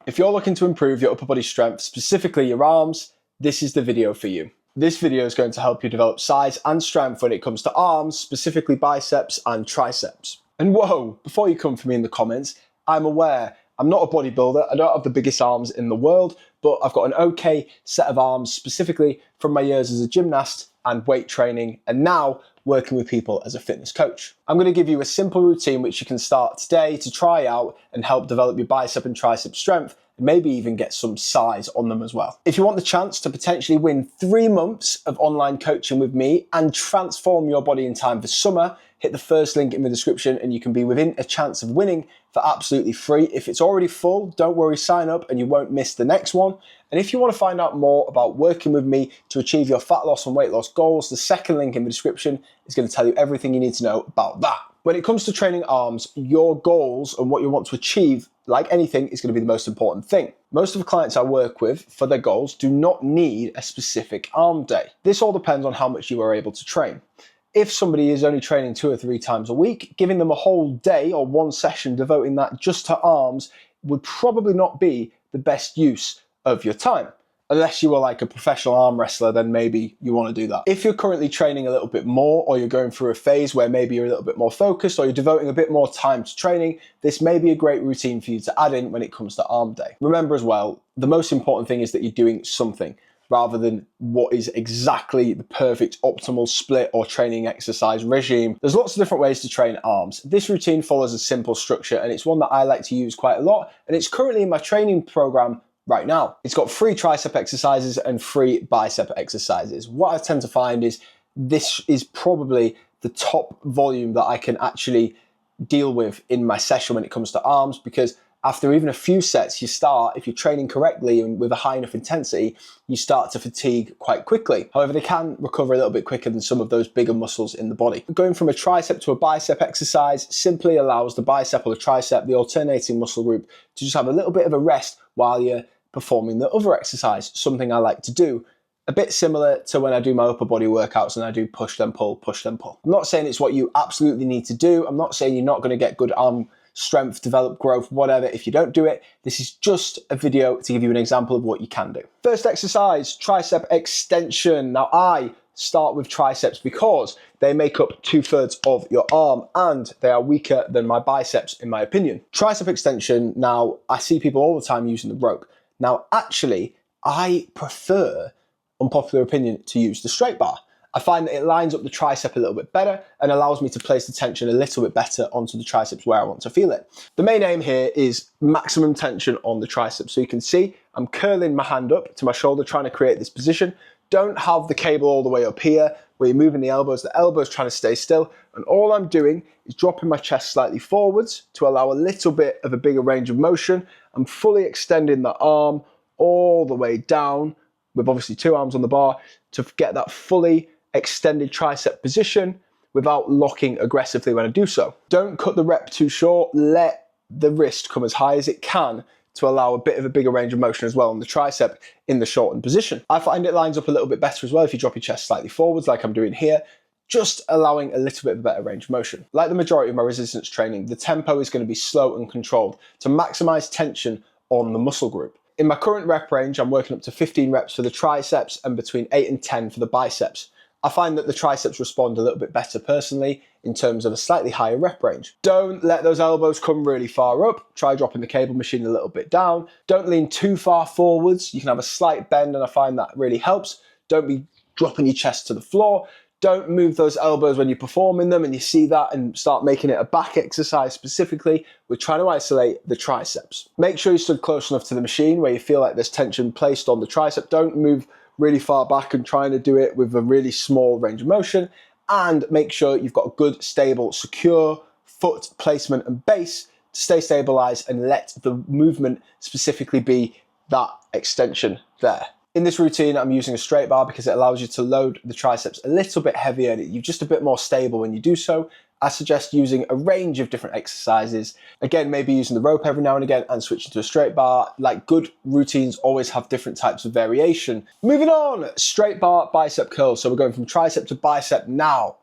If you're looking to improve your upper body strength, specifically your arms, this is the video for you. This video is going to help you develop size and strength when it comes to arms, specifically biceps and triceps. And whoa, before you come for me in the comments, I'm aware I'm not a bodybuilder, I don't have the biggest arms in the world, but I've got an okay set of arms, specifically from my years as a gymnast and weight training, and now working with people as a fitness coach. I'm going to give you a simple routine which you can start today to try out and help develop your bicep and tricep strength, and maybe even get some size on them as well. If you want the chance to potentially win 3 months of online coaching with me and transform your body in time for summer, hit the first link in the description and you can be within a chance of winning for absolutely free. If it's already full, don't worry, sign up and you won't miss the next one. And if you want to find out more about working with me to achieve your fat loss and weight loss goals, the second link in the description is going to tell you everything you need to know about that. When it comes to training arms, your goals and what you want to achieve, like anything, is going to be the most important thing. Most of the clients I work with for their goals do not need a specific arm day. This all depends on how much you are able to train. If somebody is only training 2 or 3 times a week, giving them a whole day or one session devoting that just to arms would probably not be the best use of your time. Unless you were like a professional arm wrestler, then maybe you want to do that. If you're currently training a little bit more, or you're going through a phase where maybe you're a little bit more focused, or you're devoting a bit more time to training, this may be a great routine for you to add in when it comes to arm day. Remember as well, the most important thing is that you're doing something, rather than what is exactly the perfect optimal split or training exercise regime. There's lots of different ways to train arms. This routine follows a simple structure, and it's one that I like to use quite a lot, and it's currently in my training program right now. It's got 3 tricep exercises and 3 bicep exercises. What I tend to find is this is probably the top volume that I can actually deal with in my session when it comes to arms, because after even a few sets, you start, if you're training correctly and with a high enough intensity, you start to fatigue quite quickly. However, they can recover a little bit quicker than some of those bigger muscles in the body. Going from a tricep to a bicep exercise simply allows the bicep or the tricep, the alternating muscle group, to just have a little bit of a rest while you're performing the other exercise, something I like to do. A bit similar to when I do my upper body workouts and I do push then pull, push then pull. I'm not saying it's what you absolutely need to do. I'm not saying you're not going to get good arm strength, develop growth, whatever, if you don't do it. This is just a video to give you an example of what you can do. First exercise, tricep extension. Now I start with triceps because they make up 2/3 of your arm and they are weaker than my biceps in my opinion. Tricep extension, now I see people all the time using the rope. Now actually, I prefer, unpopular opinion, to use the straight bar. I find that it lines up the tricep a little bit better and allows me to place the tension a little bit better onto the triceps where I want to feel it. The main aim here is maximum tension on the triceps. So you can see I'm curling my hand up to my shoulder, trying to create this position. Don't have the cable all the way up here where you're moving the elbows trying to stay still. And all I'm doing is dropping my chest slightly forwards to allow a little bit of a bigger range of motion. I'm fully extending the arm all the way down with obviously 2 arms on the bar to get that fully extended tricep position without locking aggressively when I do so. Don't cut the rep too short. Let the wrist come as high as it can to allow a bit of a bigger range of motion as well on the tricep in the shortened position. I find it lines up a little bit better as well if you drop your chest slightly forwards like I'm doing here, just allowing a little bit of a better range of motion. Like the majority of my resistance training, the tempo is going to be slow and controlled to maximize tension on the muscle group. In my current rep range, I'm working up to 15 reps for the triceps and between 8 and 10 for the biceps. I find that the triceps respond a little bit better personally in terms of a slightly higher rep range. Don't let those elbows come really far up. Try dropping the cable machine a little bit down. Don't lean too far forwards. You can have a slight bend and I find that really helps. Don't be dropping your chest to the floor. Don't move those elbows when you're performing them and you see that and start making it a back exercise specifically. We're trying to isolate the triceps. Make sure you stood close enough to the machine where you feel like there's tension placed on the tricep. Don't move really far back and trying to do it with a really small range of motion, and make sure you've got a good, stable, secure foot placement and base to stay stabilized and let the movement specifically be that extension there. In this routine, I'm using a straight bar because it allows you to load the triceps a little bit heavier. You're just a bit more stable when you do so, I suggest using a range of different exercises. Again, maybe using the rope every now and again and switching to a straight bar. Like, good routines always have different types of variation. Moving on, straight bar bicep curls. So we're going from tricep to bicep now.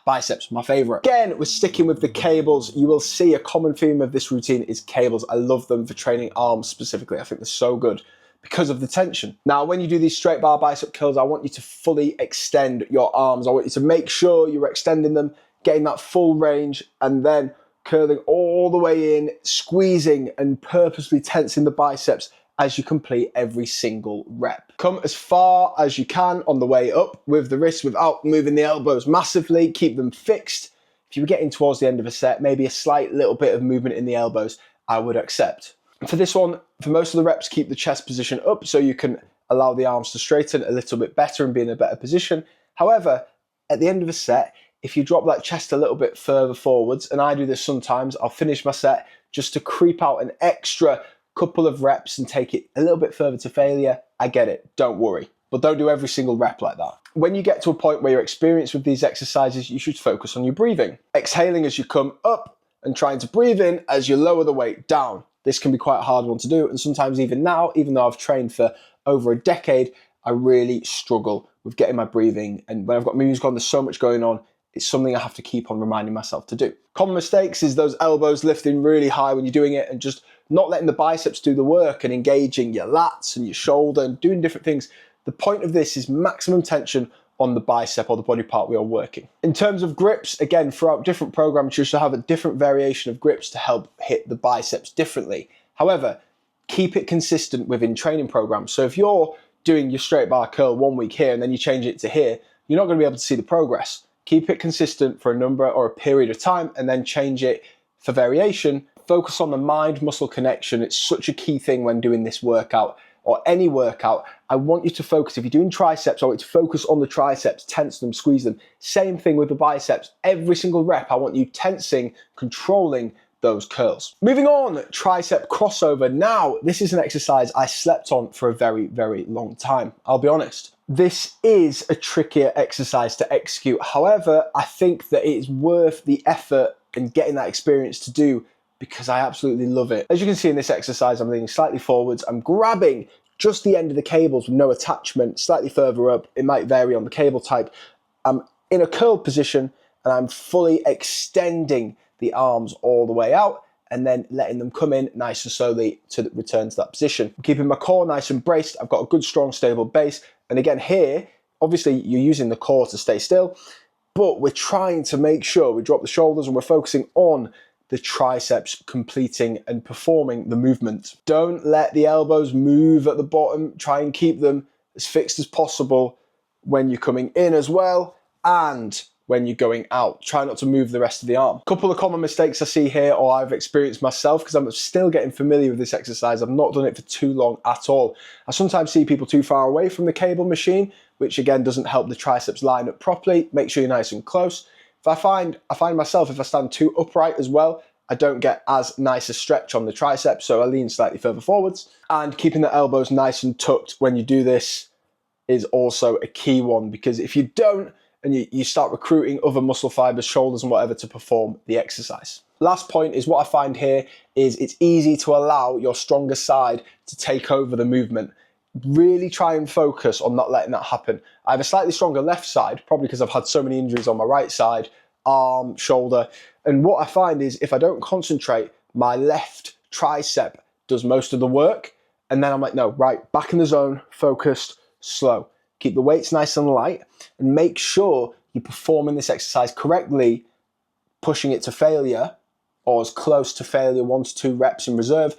Biceps, my favorite. Again, we're sticking with the cables. You will see a common theme of this routine is cables. I love them for training arms specifically. I think they're so good because of the tension. Now, when you do these straight bar bicep curls, I want you to fully extend your arms. I want you to make sure you're extending them, getting that full range, and then curling all the way in, squeezing and purposely tensing the biceps as you complete every single rep. Come as far as you can on the way up with the wrists without moving the elbows massively. Keep them fixed. If you were getting towards the end of a set, maybe a slight little bit of movement in the elbows, I would accept. For this one, for most of the reps, keep the chest position up so you can allow the arms to straighten a little bit better and be in a better position. However, at the end of a set, if you drop that chest a little bit further forwards, and I do this sometimes, I'll finish my set just to creep out an extra couple of reps and take it a little bit further to failure. I get it, don't worry. But don't do every single rep like that. When you get to a point where you're experienced with these exercises, you should focus on your breathing. Exhaling as you come up and trying to breathe in as you lower the weight down. This can be quite a hard one to do, and sometimes even now, even though I've trained for over a decade, I really struggle with getting my breathing, and when I've got music on, there's so much going on, it's something I have to keep on reminding myself to do. Common mistakes is those elbows lifting really high when you're doing it and just not letting the biceps do the work and engaging your lats and your shoulder and doing different things. The point of this is maximum tension on the bicep or the body part we are working. In terms of grips, again, throughout different programs, you should have a different variation of grips to help hit the biceps differently. However, keep it consistent within training programs. So if you're doing your straight bar curl 1 week here and then you change it to here, you're not going to be able to see the progress. Keep it consistent for a number or a period of time and then change it for variation. Focus on the mind-muscle connection. It's such a key thing when doing this workout or any workout. I want you to focus. If you're doing triceps, I want you to focus on the triceps, tense them, squeeze them. Same thing with the biceps. Every single rep, I want you tensing, controlling those curls. Moving on, tricep crossover. Now, this is an exercise I slept on for a very, very long time. I'll be honest. This is a trickier exercise to execute. However, I think that it is worth the effort and getting that experience to do because I absolutely love it. As you can see in this exercise, I'm leaning slightly forwards. I'm grabbing just the end of the cables with no attachment, slightly further up. It might vary on the cable type. I'm in a curled position and I'm fully extending the arms all the way out and then letting them come in nice and slowly to return to that position. I'm keeping my core nice and braced. I've got a good, strong, stable base. And again here, obviously you're using the core to stay still, but we're trying to make sure we drop the shoulders and we're focusing on the triceps completing and performing the movement. Don't let the elbows move at the bottom. Try and keep them as fixed as possible when you're coming in as well and when you're going out. Try not to move the rest of the arm. A couple of common mistakes I see here or I've experienced myself because I'm still getting familiar with this exercise. I've not done it for too long at all. I sometimes see people too far away from the cable machine, which again doesn't help the triceps line up properly. Make sure you're nice and close. If I find myself, if I stand too upright as well, I don't get as nice a stretch on the triceps, so I lean slightly further forwards. And keeping the elbows nice and tucked when you do this is also a key one, because if you don't, and you start recruiting other muscle fibers, shoulders and whatever to perform the exercise. Last point is what I find here is it's easy to allow your stronger side to take over the movement. Really try and focus on not letting that happen. I have a slightly stronger left side, probably because I've had so many injuries on my right side, arm, shoulder. And what I find is if I don't concentrate, my left tricep does most of the work. And then I'm like, no, right, back in the zone, focused, slow. Keep the weights nice and light and make sure you're performing this exercise correctly, pushing it to failure or as close to failure, 1 to 2 reps in reserve,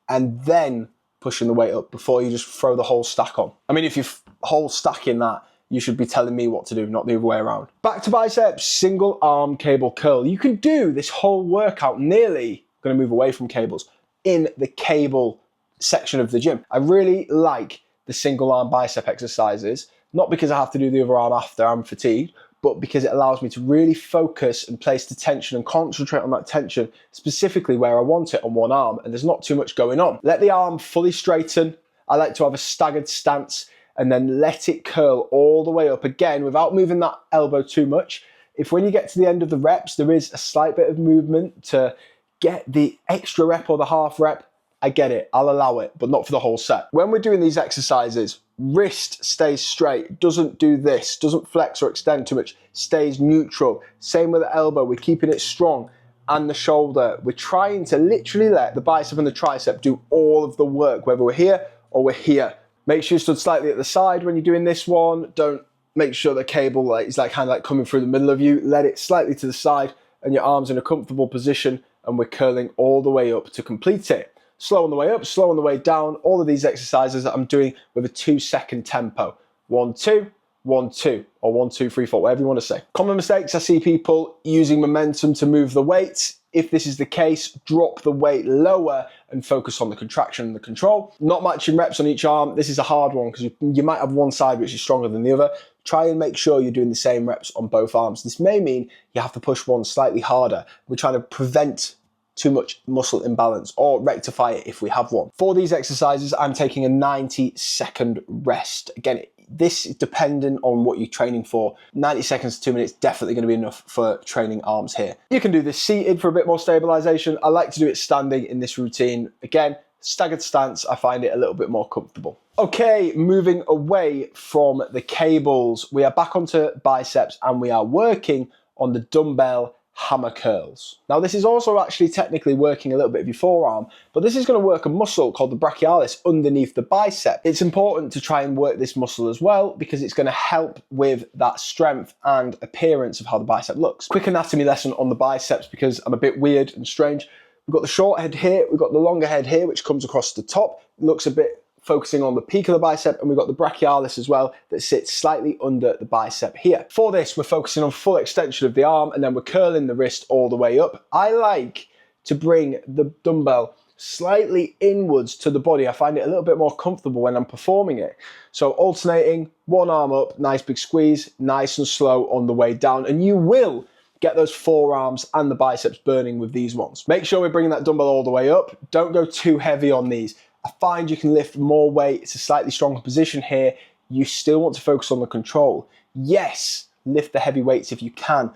and then pushing the weight up before you just throw the whole stack on. I mean, if you're whole stacking that, you should be telling me what to do, not the other way around. Back to biceps, single arm cable curl. You can do this whole workout nearly, I'm going to move away from cables, in the cable section of the gym. I really like the single arm bicep exercises, not because I have to do the other arm after I'm fatigued, but because it allows me to really focus and place the tension and concentrate on that tension specifically where I want it on one arm, and there's not too much going on. Let the arm fully straighten. I like to have a staggered stance and then let it curl all the way up again without moving that elbow too much. If when you get to the end of the reps, there is a slight bit of movement to get the extra rep or the half rep, I get it, I'll allow it, but not for the whole set. When we're doing these exercises, wrist stays straight, doesn't do this, doesn't flex or extend too much, stays neutral. Same with the elbow, we're keeping it strong. And the shoulder, we're trying to literally let the bicep and the tricep do all of the work, whether we're here or we're here. Make sure you stood slightly at the side when you're doing this one. Don't make sure the cable is kind of coming through the middle of you. Let it slightly to the side and your arms in a comfortable position, and we're curling all the way up to complete it. Slow on the way up, slow on the way down. All of these exercises that I'm doing with a 2-second tempo. 1, 2, 1, 2, or 1, 2, 3, 4, whatever you want to say. Common mistakes, I see people using momentum to move the weight. If this is the case, drop the weight lower and focus on the contraction and the control. Not matching reps on each arm. This is a hard one because you might have one side which is stronger than the other. Try and make sure you're doing the same reps on both arms. This may mean you have to push one slightly harder. We're trying to prevent too much muscle imbalance or rectify it if we have one. For these exercises, I'm taking a 90-second rest. Again, this is dependent on what you're training for. 90 seconds to 2 minutes, definitely going to be enough for training arms here. You can do this seated for a bit more stabilization. I like to do it standing in this routine. Again, staggered stance, I find it a little bit more comfortable. Okay, moving away from the cables, we are back onto biceps and we are working on the dumbbell hammer curls. Now this is also actually technically working a little bit of your forearm, but this is going to work a muscle called the brachialis underneath the bicep. It's important to try and work this muscle as well because it's going to help with that strength and appearance of how the bicep looks. Quick anatomy lesson on the biceps because I'm a bit weird and strange. We've got the short head here, we've got the longer head here which comes across the top, looks a bit focusing on the peak of the bicep, and we've got the brachialis as well that sits slightly under the bicep here. For this, we're focusing on full extension of the arm and then we're curling the wrist all the way up. I like to bring the dumbbell slightly inwards to the body. I find it a little bit more comfortable when I'm performing it. So alternating, one arm up, nice big squeeze, nice and slow on the way down, and you will get those forearms and the biceps burning with these ones. Make sure we're bringing that dumbbell all the way up. Don't go too heavy on these. I find you can lift more weight. It's a slightly stronger position here. You still want to focus on the control. Yes, lift the heavy weights if you can,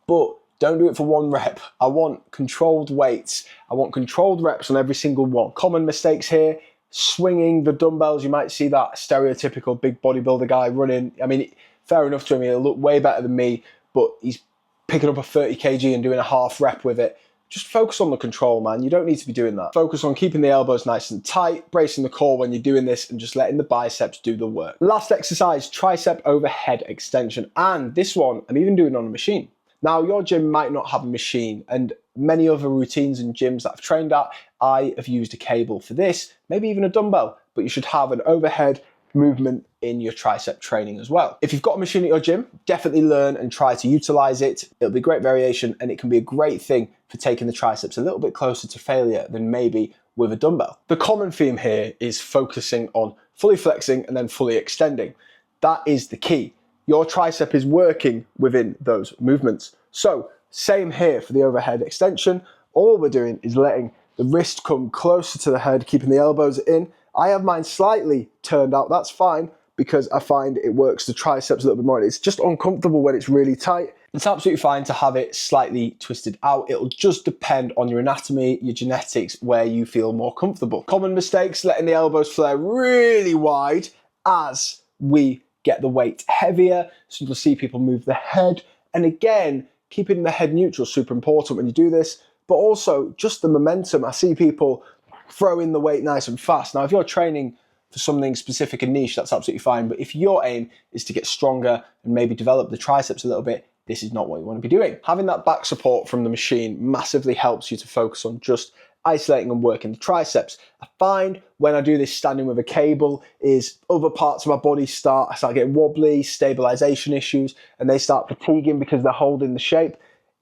but don't do it for one rep. I want controlled weights. I want controlled reps on every single one. Common mistakes here, swinging the dumbbells. You might see that stereotypical big bodybuilder guy running. I mean, fair enough to him, he'll look way better than me, but he's picking up a 30 kg and doing a half rep with it. Just focus on the control, man. You don't need to be doing that. Focus on keeping the elbows nice and tight, bracing the core when you're doing this, and just letting the biceps do the work. Last exercise, tricep overhead extension. And this one, I'm even doing on a machine. Now, your gym might not have a machine, and many other routines and gyms that I've trained at, I have used a cable for this, maybe even a dumbbell, but you should have an overhead movement in your tricep training as well. If you've got a machine at your gym, definitely learn and try to utilize it. It'll be great variation and it can be a great thing for taking the triceps a little bit closer to failure than maybe with a dumbbell. The common theme here is focusing on fully flexing and then fully extending. That is the key. Your tricep is working within those movements. So same here for the overhead extension. All we're doing is letting the wrist come closer to the head, keeping the elbows in. I have mine slightly turned out, that's fine, because I find it works the triceps a little bit more. It's just uncomfortable when it's really tight. It's absolutely fine to have it slightly twisted out. It'll just depend on your anatomy, your genetics, where you feel more comfortable. Common mistakes, letting the elbows flare really wide as we get the weight heavier. So you'll see people move the head. And again, keeping the head neutral is super important when you do this, but also just the momentum. I see people throw in the weight nice and fast. Now, if you're training for something specific and niche, that's absolutely fine. But if your aim is to get stronger and maybe develop the triceps a little bit, this is not what you want to be doing. Having that back support from the machine massively helps you to focus on just isolating and working the triceps. I find when I do this standing with a cable is other parts of my body I start getting wobbly, stabilization issues, and they start fatiguing because they're holding the shape.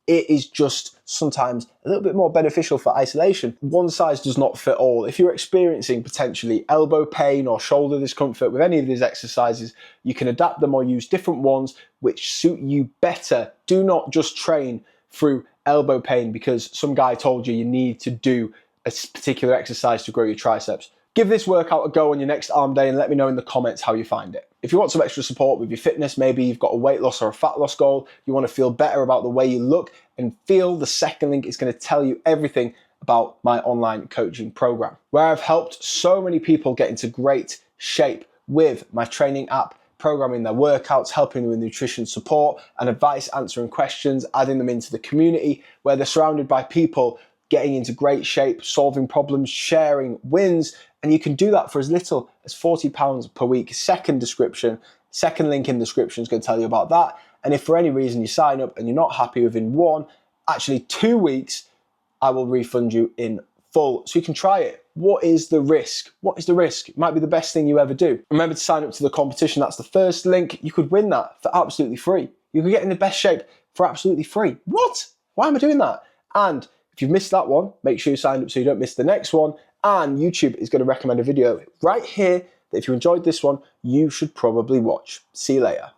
It is just sometimes a little bit more beneficial for isolation. One size does not fit all. If you're experiencing potentially elbow pain or shoulder discomfort with any of these exercises, you can adapt them or use different ones which suit you better. Do not just train through elbow pain because some guy told you you need to do a particular exercise to grow your triceps. Give this workout a go on your next arm day and let me know in the comments how you find it. If you want some extra support with your fitness, maybe you've got a weight loss or a fat loss goal, you want to feel better about the way you look and feel, the second link is going to tell you everything about my online coaching program, where I've helped so many people get into great shape with my training app, programming their workouts, helping them with nutrition support and advice, answering questions, adding them into the community where they're surrounded by people getting into great shape, solving problems, sharing wins. And you can do that for as little as £40 per week. Second link in the description is going to tell you about that. And if for any reason you sign up and you're not happy within 2 weeks, I will refund you in full. So you can try it. What is the risk? What is the risk? It might be the best thing you ever do. Remember to sign up to the competition. That's the first link. You could win that for absolutely free. You could get in the best shape for absolutely free. What? Why am I doing that? And if you've missed that one, make sure you sign up so you don't miss the next one. And YouTube is going to recommend a video right here that if you enjoyed this one, you should probably watch. See you later.